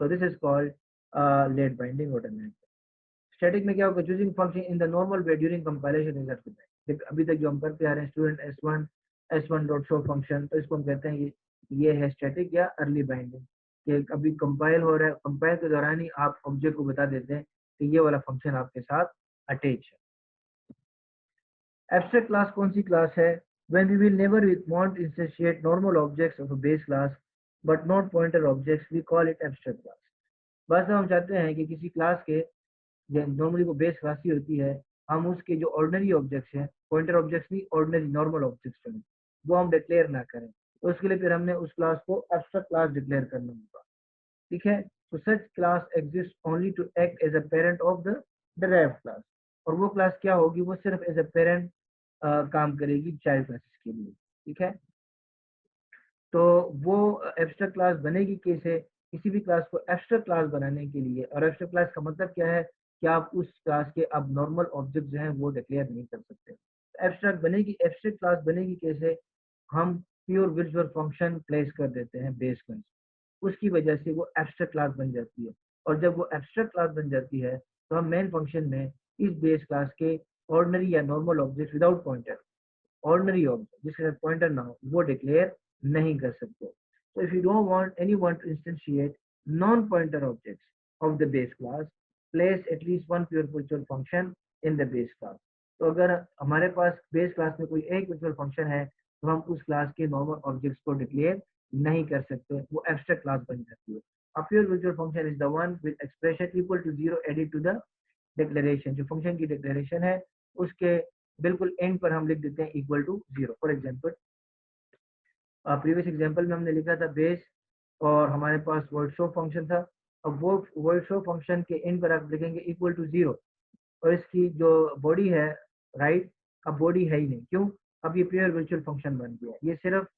So this is called late binding automatic. Static में क्या होगा, choosing function in the normal way during compilation is देख अभी तक जो हम करते आ रहे हैं student s1 dot show function, तो इसको हम कहते हैं ये है स्टैटिक या अर्ली बाइंडिंग, कि अभी कंपाइल हो रहा है, कंपाइल के दौरान ही आप ऑब्जेक्ट को बता देते हैं कि ये वाला फंक्शन आपके साथ अटैच है। एब्स्ट्रैक्ट क्लास कौन सी क्लास है? when we will never want instantiate normal objects of a base class but not pointer objects, we call it abstract class। बस हम चाहते हैं कि किसी क्लास के नॉर्मली वो बेस क्लास ही होती है, हम उसके जो ऑर्डिनरी ऑब्जेक्ट्स हैं, पॉइंटर ऑब्जेक्ट्स नहीं, ऑर्डिनरी नॉर्मल ऑब्जेक्ट्स हैं, वो हम डिक्लेयर ना करें, तो उसके लिए फिर हमने उस क्लास को एब्स्ट्रैक्ट क्लास डिक्लेयर करना होगा। ठीक है, तो such class exist only to act as a parent of the derived class, और वो क्लास क्या होगी, वो सिर्फ एज अ पेरेंट काम करेगी चाइल्ड क्लासेस के लिए। ठीक है, तो वो एब्स्ट्रैक्ट क्लास बनेगी कैसे? किसी भी क्लास को एब्स्ट्रैक्ट क्लास बनाने के लिए, और एब्स्ट्रैक्ट क्लास का मतलब क्या है कि आप उस क्लास के अब नॉर्मल ऑब्जेक्ट जो हैं वो डिक्लेयर नहीं कर सकते। एब्स्ट्रैक्ट बनेगी, एब्स्ट्रैक्ट क्लास बनेगी कैसे? हम प्योर विजुअल फंक्शन प्लेस कर देते हैं बेस क्लास, उसकी वजह से वो एब्स्ट्रैक्ट क्लास बन जाती है, और जब वो एब्स्ट्रैक्ट क्लास बन जाती है तो हम मेन फंक्शन में इस बेस क्लास के ऑर्डिनरी या normal object without pointer, ordinary object जिसके साथ पॉइंटर ना हो, वो डिक्लेयर नहीं कर सकते। So if you don't want anyone to instantiate non-pointer objects of the base class, place at least one pure virtual function in the base class। तो अगर हमारे पास बेस क्लास में कोई एक virtual function है, तो हम उस क्लास के नॉर्मल ऑब्जेक्ट्स को डिक्लेयर नहीं कर सकते, वो एब्स्ट्रैक्ट क्लास बन जाती है। A pure virtual function is the one with expression equal to 0 added to the declaration। जो फंक्शन की डिक्लेरेशन है उसके बिल्कुल एंड पर हम लिख देते हैं equal to 0। For example previous example में हमने लिखा था बेस, और हमारे पास वर्ड शो फंक्शन था। अब वो वर्ड शो फंक्शन के एंड पर आप लिखेंगे इक्वल टू 0, और इसकी जो बॉडी है राइट, अब बॉडी है ही नहीं, क्यों? अब ये प्योर वर्चुअल फंक्शन बन गया, ये सिर्फ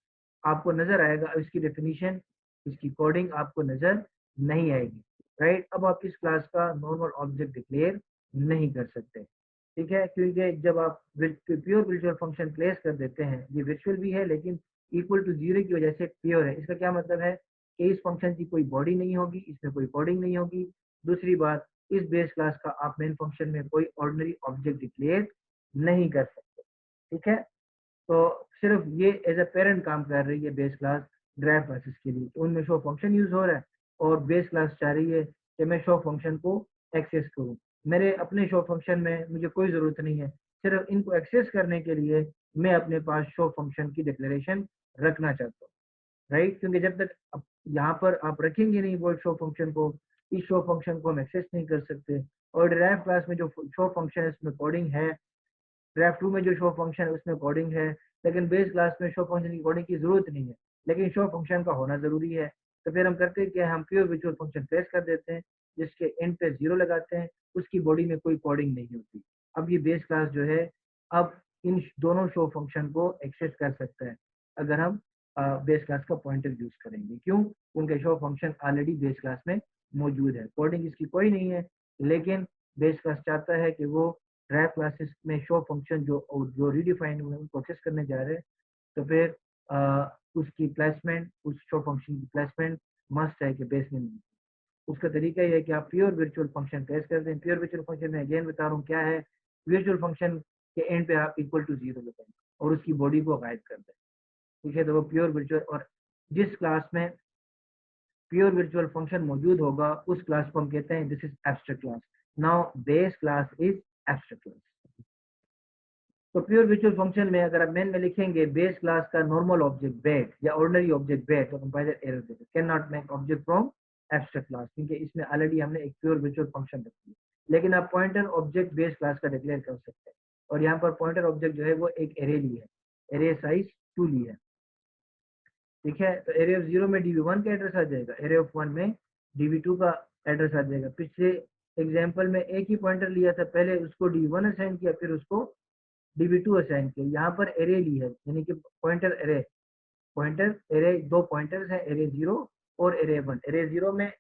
आपको नजर आएगा, इसकी डेफिनेशन, इसकी कोडिंग आपको नजर नहीं आएगी। राइट, अब आप इस क्लास का नॉर्मल ऑब्जेक्ट डिक्लेयर नहीं कर सकते। ठीक है, क्योंकि जब आप प्योर वर्चुअल फंक्शन प्लेस कर देते हैं, ये वर्चुअल भी है लेकिन इक्वल टू 0 की वजह से प्योर है। इसका क्या मतलब है कि इस फंक्शन की कोई बॉडी नहीं होगी, इसमें कोई कोडिंग नहीं होगी। दूसरी बात, इस बेस क्लास का आप मेन फंक्शन में कोई ऑर्डिनरी ऑब्जेक्ट डिक्लेयर नहीं कर सकते। ठीक है, तो सिर्फ ये एज अ पेरेंट काम कर रही है बेस क्लास ड्राइव क्लासेस के लिए, उनमें शो फंक्शन यूज हो रहा है, और बेस क्लास चाह रही है कि मैं शो फंक्शन को एक्सेस करूं। मेरे अपने शो फंक्शन में मुझे कोई ज़रूरत नहीं है, सिर्फ इनको एक्सेस करने के लिए मैं अपने पास शो फंक्शन की डिक्लेरेशन रखना चाहता हूँ। राइट, क्योंकि जब तक यहाँ पर आप रखेंगे नहीं वो शो फंक्शन को, इस शो फंक्शन को हम एक्सेस नहीं कर सकते। और ड्राइव क्लास में जो शो फंक्शन है उसमें कोडिंग है, ड्राइव 2 में जो शो फंक्शन है उसमें कोडिंग है, लेकिन बेस क्लास में शो फंक्शन की कोडिंग की जरूरत नहीं है, लेकिन शो फंक्शन का होना जरूरी है। तो फिर हम करते हैं क्या, हम प्योर विजुअल फंक्शन प्रेस कर देते हैं, जिसके एंड पे 0 लगाते हैं, उसकी बॉडी में कोई कोडिंग नहीं होती। अब ये बेस क्लास जो है अब इन दोनों शो फंक्शन को एक्सेस कर सकता है अगर हम बेस क्लास का पॉइंटर यूज करेंगे। क्यों? उनके show function already base class में मौजूद है, कोडिंग इसकी कोई नहीं है, लेकिन बेस क्लास चाहता है कि वो ड्राइव क्लासेस में शो फंक्शन जो रीडिफाइन हुए उनको एक्सेस करने जा रहे हैं, तो फिर उसकी प्लेसमेंट, उस शो फंक्शन की प्लेसमेंट मस्ट है कि बेस में मिले। उसका तरीका ये है कि आप प्योर वर्चुअल फंक्शन प्रेस कर दें। प्योर वर्चुअल फंक्शन में अगेन बता रहा हूँ क्या है, वर्चुअल फंक्शन के एंड पे आप इक्वल टू 0 लगाएं और उसकी बॉडी को गायब कर दें। ठीक है, तो वो प्योर वर्चुअल, और जिस क्लास में प्योर वर्चुअल फंक्शन मौजूद होगा उस क्लास को हम कहते हैं this is abstract class. Now base class is abstract class. तो प्योर वर्चुअल फंक्शन में अगर आप मेन में लिखेंगे बेस क्लास का नॉर्मल ऑब्जेक्ट बैट या ऑर्डिनरी ऑब्जेक्ट बैट, तो कंपाइलर एरर देगा, can not make object from abstract class, क्योंकि इसमें ऑलरेडी हमने एक प्योर वर्चुअल फंक्शन रखी है। लेकिन आप पॉइंटर ऑब्जेक्ट बेस क्लास का डिक्लेयर कर सकते हैं, और यहाँ पर पॉइंटर ऑब्जेक्ट जो है वो एक एरे ली है, एरे साइज 2 ली है। ठीक है, तो एरे ऑफ 0 में db1 का एड्रेस आ जाएगा, एरे ऑफ 1 में db2 का एड्रेस आ जाएगा। पिछले एग्जाम्पल में एक ही पॉइंटर लिया था, पहले उसको db1 असाइन किया, फिर उसको db2 असाइन किया। यहाँ पर एरे ली है, यानी कि पॉइंटर एरे, पॉइंटर एरे, दो पॉइंटर्स हैं, एरे 0 और एरे 1। एरे 0 में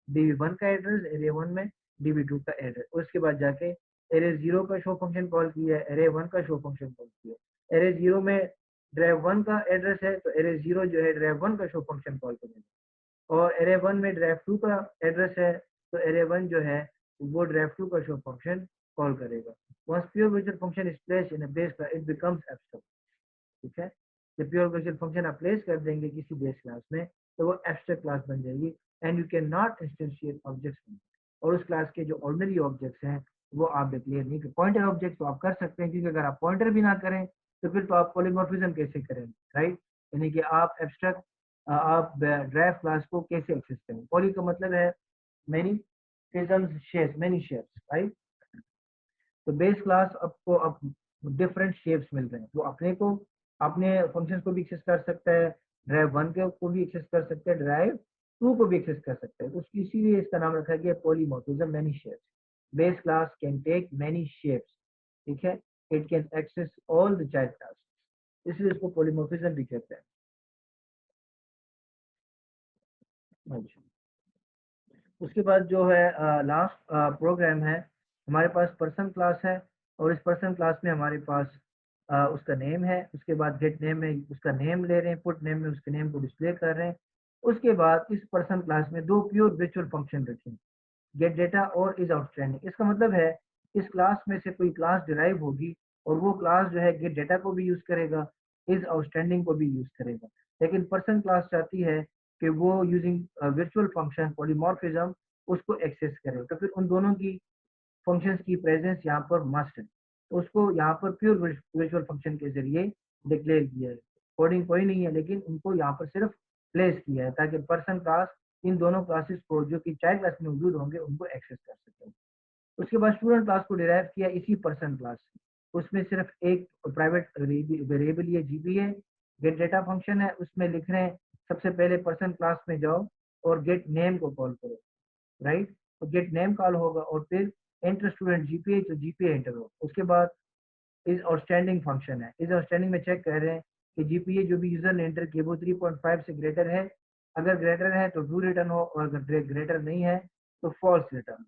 db1 का एड्रेस, एरे 1 में db2 का एड्रेस। उसके बाद जाके एरे 0 का शो फंक्शन कॉल किया, एरे 1 का शो फंक्शन कॉल किया। एरे 0 में ड्राइव 1 का एड्रेस है, तो एरे 0 जो है ड्राइव 1 का शो फंक्शन कॉल करेगा। और एरे 1 में ड्राइव 2 का एड्रेस है, तो एरे 1 जो है वो ड्राइव 2 का शो फंक्शन कॉल करेगा। Once pure virtual function is placed in a base class it becomes abstract. ठीक है, जब प्योर वर्चुअल फंक्शन आप प्लेस कर देंगे किसी बेस क्लास में तो वो एब्स्ट्रैक्ट क्लास बन जाएगी and you can not instantiate objects, और उस क्लास के जो ऑर्डिनरी ऑब्जेक्ट्स हैं वो आप डिक्लेयर नहीं कर। पॉइंटर ऑब्जेक्ट तो आप कर सकते हैं, क्योंकि अगर आप पॉइंटर भी ना करें तो फिर तो आप पॉलीमॉर्फिज्म कैसे करेंगे, राइट? यानी कि आप एब्स्ट्रैक्ट आप ड्राइव क्लास को कैसे एक्सेस करें। पॉली का मतलब है मेनी फिजम्स शेप्स, मेनी शेप्स, राइट? तो बेस क्लास आपको अब डिफरेंट शेप्स मिल रहे हैं, तो अपने फंक्शन को भी एक्सेस कर सकता है, ड्राइव 1 के को भी एक्सेस कर सकते हैं, ड्राइव 2 को भी एक्सेस कर सकते हैं। तो इसीलिए इसका नाम रखा गया polymorphism, many shapes. Base class can take many shapes, ठीक है, it can access all the child class, इसलिए इसको पॉलीमॉर्फिज्म भी कहते हैं। अच्छा, उसके बाद जो है लास्ट प्रोग्राम है, हमारे पास पर्सन क्लास है, और इस पर्सन क्लास में हमारे पास उसका नेम है, उसके बाद गेट नेम में उसका नेम ले रहे हैं, पुट नेम में उसके नेम को डिस्प्ले कर रहे हैं। उसके बाद इस पर्सन क्लास में दो प्योर वर्चुअल फंक्शन रखें, गेट डेटा और इज आउटस्टैंडिंग। इसका मतलब है इस क्लास में से कोई क्लास डिराइव होगी और वो क्लास जो है गेट डेटा को भी यूज करेगा, इज आउटस्टैंडिंग को भी यूज करेगा। लेकिन पर्सन क्लास चाहती है कि वो यूजिंग वर्चुअल फंक्शन पॉलीमॉर्फिज्म उसको एक्सेस करे, तो फिर उन दोनों की फंक्शंस की प्रेजेंस यहाँ पर मस्ट है, तो उसको यहाँ पर प्योर वर्चुअल फंक्शन के जरिए डिक्लेयर किया है। कोडिंग कोई नहीं है, लेकिन उनको यहाँ पर सिर्फ प्लेस किया है ताकि पर्सन क्लास इन दोनों क्लासेस को जो कि चाइल्ड क्लास में मौजूद होंगे उनको एक्सेस कर सके। उसके बाद स्टूडेंट क्लास को डिराइव किया इसी पर्सन क्लास से, उसमें सिर्फ एक प्राइवेट वेरिएबल ये जीपी है, गेट डेटा फंक्शन है, उसमें लिख रहे हैं सबसे पहले पर्सन क्लास में जाओ और गेट नेम को कॉल करो, राइट? तो गेट नेम कॉल होगा और फिर एंटर स्टूडेंट जीपीए, तो जीपीए एंटर हो। उसके बाद इज आउटस्टैंडिंग फंक्शन है, इज आउटस्टैंडिंग में चेक कर रहे हैं कि जीपीए जो भी यूजर ने एंटर किया वो 3.5 से ग्रेटर है, अगर ग्रेटर है तो ट्रू रिटर्न हो और अगर ग्रेटर नहीं है तो फॉल्स रिटर्न।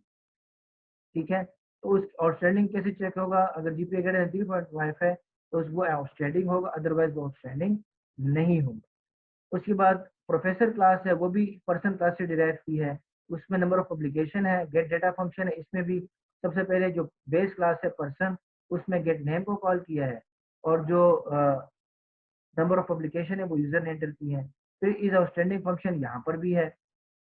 ठीक है, तो उस आउटस्टैंडिंग कैसे चेक होगा? अगर जीपीए ग्रेटर देन 3.5 है तो वो आउटस्टैंडिंग होगा, अदरवाइज वो आउटस्टैंडिंग नहीं होगा। उसके बाद प्रोफेसर क्लास है, वो भी पर्सन क्लास से डिराइव की है, उसमें नंबर ऑफ पब्लिकेशन है, गेट डेटा फंक्शन है, इसमें भी सबसे पहले जो बेस क्लास है पर्सन उसमें गेट नेम को कॉल किया है, और जो नंबर ऑफ पब्लिकेशन है वो यूजर ने एंटर की है। फिर इज आउटस्टैंडिंग फंक्शन यहाँ पर भी है,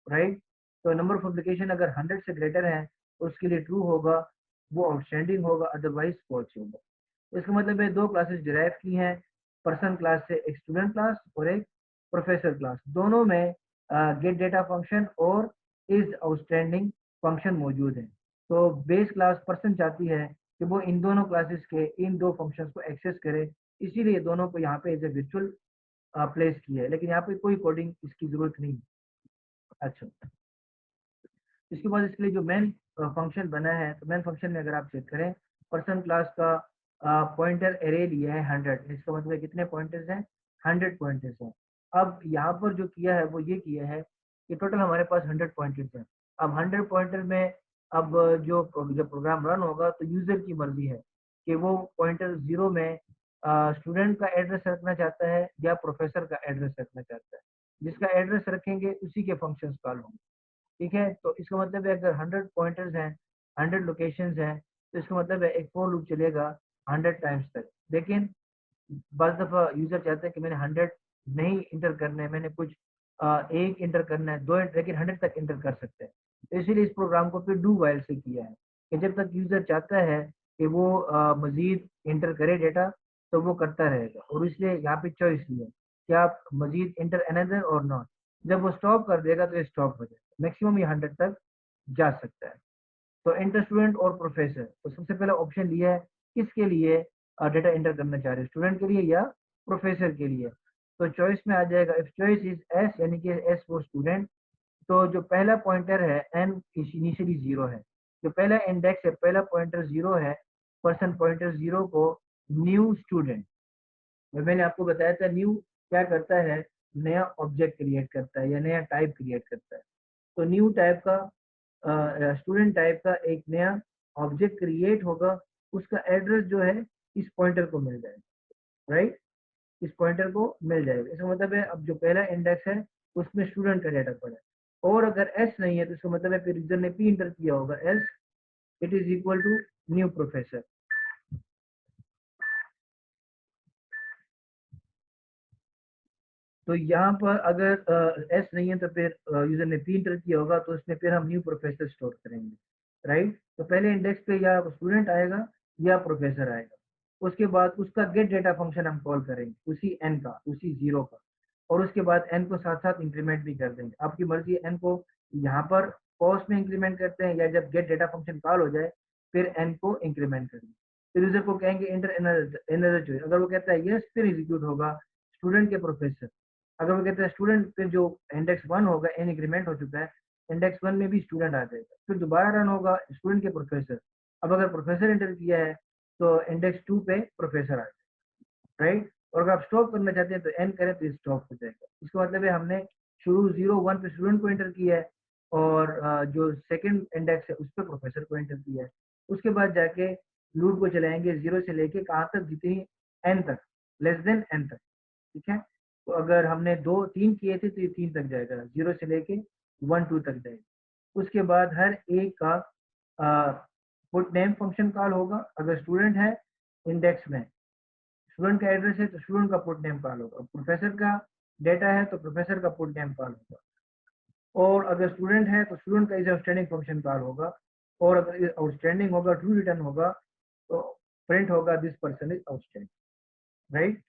राइट? तो नंबर ऑफ पब्लिकेशन अगर 100 से ग्रेटर है तो उसके लिए ट्रू होगा, वो आउटस्टैंडिंग होगा, अदरवाइज फॉल्स होगा। इसका मतलब है दो क्लासेस डिराइव की हैं पर्सन क्लास से, एक स्टूडेंट क्लास और एक प्रोफेसर क्लास, दोनों में गेट डेटा फंक्शन और इज आउटस्टैंडिंग फंक्शन मौजूद है। तो बेस क्लास पर्सन चाहती है कि वो इन दोनों क्लासेस के इन दो फंक्शंस को एक्सेस करे, इसीलिए दोनों को यहाँ पे एज ए वर्चुअल प्लेस की है, लेकिन यहाँ पे कोई कोडिंग इसकी जरूरत नहीं। अच्छा, इसके बाद इसके लिए जो मेन फंक्शन बना है, तो मेन फंक्शन में अगर आप चेक करें पर्सन क्लास का पॉइंटर एरे लिया है 100, इसका मतलब है कितने पॉइंटर्स हैं? 100 पॉइंटर्स हैं। अब यहाँ पर जो किया है वो ये किया है कि टोटल हमारे पास 100 पॉइंटर्स हैं। अब 100 पॉइंटर में अब जब प्रोग्राम रन होगा तो यूजर की मर्जी है कि वो पॉइंटर 0 में स्टूडेंट का एड्रेस रखना चाहता है या प्रोफेसर का एड्रेस रखना चाहता है। जिसका एड्रेस रखेंगे उसी के फंक्शन कॉल होंगे। ठीक है, तो इसका मतलब है अगर 100 पॉइंटर्स हैं, 100 लोकेशंस हैं, तो इसका मतलब है एक फॉर लूप चलेगा 100 टाइम्स तक। लेकिन बस दफ़ा यूज़र चाहते हैं कि मैंने 100 नहीं इंटर करना है, मैंने कुछ एक इंटर करना है, दो लेकिन 100 तक इंटर कर सकते हैं। तो इसीलिए इस प्रोग्राम को फिर डू वाइल से किया है कि जब तक यूज़र चाहता है कि वो मज़ीद इंटर करे डेटा तो वो करता रहेगा, और इसलिए यहाँ पे चॉइस ली है कि आप मज़ीद इंटर अनदर और नॉट। जब वो स्टॉप कर देगा तो ये स्टॉप हो जाएगा, मैक्सिमम ये 100 तक जा सकता है। तो इंटर स्टूडेंट और प्रोफेसर, तो सबसे पहले ऑप्शन लिया है किसके लिए डेटा इंटर करना चाह रहे हैं, स्टूडेंट के लिए या प्रोफेसर के लिए? तो चॉइस में आ जाएगा इफ चॉइस इज एस, यानी कि एस फॉर स्टूडेंट, तो जो पहला पॉइंटर है एन इनिशियली 0 है, जो पहला इंडेक्स है पहला पॉइंटर 0 है, पर्सन पॉइंटर 0 को न्यू स्टूडेंट, और मैंने आपको बताया था न्यू क्या करता है, नया ऑब्जेक्ट क्रिएट करता है या नया टाइप क्रिएट करता है। तो न्यू टाइप का स्टूडेंट टाइप का एक नया ऑब्जेक्ट क्रिएट होगा, उसका एड्रेस जो है इस पॉइंटर को मिल जाएगा, राइट? इस पॉइंटर को मिल जाएगा। इसका मतलब है अब जो पहला इंडेक्स है उसमें स्टूडेंट का डाटा पड़ा है, और अगर एस नहीं है तो इसका मतलब है फिर यूजर ने पी इंटर किया होगा, as it is equal to new professor. तो यहाँ पर अगर एस नहीं है तो फिर यूजर ने पी इंटर किया होगा, तो उसमें फिर हम न्यू प्रोफेसर स्टोर करेंगे, राइट। तो पहले इंडेक्स पे या स्टूडेंट आएगा या प्रोफेसर आएगा, उसके बाद उसका गेट डेटा फंक्शन हम कॉल करेंगे उसी एन का, उसी जीरो का, और उसके बाद एन को साथ साथ इंक्रीमेंट भी कर देंगे। आपकी मर्जी एन को यहाँ पर कॉस्ट में इंक्रीमेंट करते हैं या जब गेट डेटा फंक्शन कॉल हो जाए फिर एन को इंक्रीमेंट करेंगे। फिर यूजर को कहेंगे इंटर एनदर चॉइस, अगर वो कहता है यस फिर एग्जीक्यूट होगा स्टूडेंट के प्रोफेसर। अगर वो कहते हैं स्टूडेंट, फिर जो इंडेक्स वन होगा एन इंक्रीमेंट हो चुका है, इंडेक्स वन में भी स्टूडेंट आ जाएगा, फिर दोबारा रन होगा स्टूडेंट के प्रोफेसर। अब अगर प्रोफेसर एंटर किया है तो इंडेक्स टू पे प्रोफेसर आ जाएगा, राइट। और अगर आप स्टॉप करना चाहते हैं तो एन करें तो स्टॉप हो जाएगा। इसका मतलब है हमने शुरू जीरो वन पे स्टूडेंट को एंटर किया है और जो सेकंड इंडेक्स है उस पर प्रोफेसर को एंटर किया है। उसके बाद जाके लूप को चलाएंगे जीरो से लेके कहाँ तक, जितनी एन तक, लेस देन एन तक, ठीक है। तो अगर हमने दो तीन किए थे तो ये तीन तक जाएगा, जीरो से लेके वन टू तक जाएगा। उसके बाद हर एक का पुट नेम फंक्शन कॉल होगा। अगर स्टूडेंट है इंडेक्स में, स्टूडेंट का एड्रेस है तो स्टूडेंट का पुट नेम कॉल होगा, प्रोफेसर का डेटा है तो प्रोफेसर का पुट नेम कॉल होगा। और अगर स्टूडेंट है तो स्टूडेंट का इज आउटस्टैंडिंग फंक्शन कॉल होगा, और अगर आउटस्टैंडिंग होगा ट्रू रिटर्न होगा तो प्रिंट होगा this person is outstanding, right.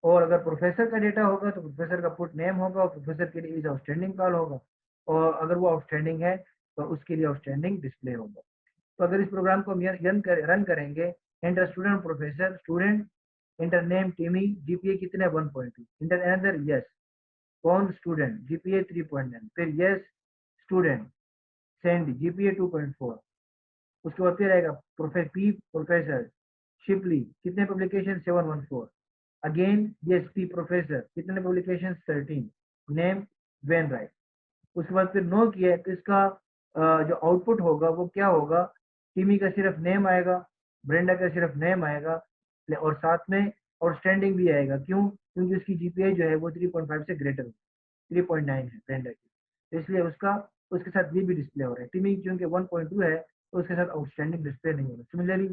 और अगर प्रोफेसर का डेटा होगा तो प्रोफेसर का पुट नेम होगा और प्रोफेसर के लिए इज आउटस्टैंडिंग कॉल होगा, और अगर वो आउटस्टैंडिंग है तो उसके लिए आउटस्टैंडिंग डिस्प्ले होगा। तो अगर इस प्रोग्राम को हम रन करेंगे, enter student professor student, inter name टिमी, जीपीए कितने 1.2, इंटर अनदर यस कौन स्टूडेंट, जीपीए 3.9, फिर यस स्टूडेंट सैंडी जीपीए 2.4। उसके बाद फिर आएगा प्रोफेसर शिपली कितने publication 714, again yes P professor कितने पब्लिकेशन 13, नेम वेन राइट। उसके बाद फिर नो किया है तो इसका जो आउटपुट होगा वो क्या होगा, टीमी का सिर्फ नेम आएगा, ब्रेंडा का सिर्फ नेम आएगा, और साथ में आउटस्टैंडिंग भी आएगा। क्यों? क्योंकि उसकी जीपीए जो है वो 3.5 से ग्रेटर, 3.9 है ब्रेंडा की, तो इसलिए उसका उसके साथ ये भी डिस्प्ले हो रहा है। टीमी क्योंकि 1.2 है तो उसके साथ आउटस्टैंडिंग डिस्प्ले नहीं होगा। सिमिलरली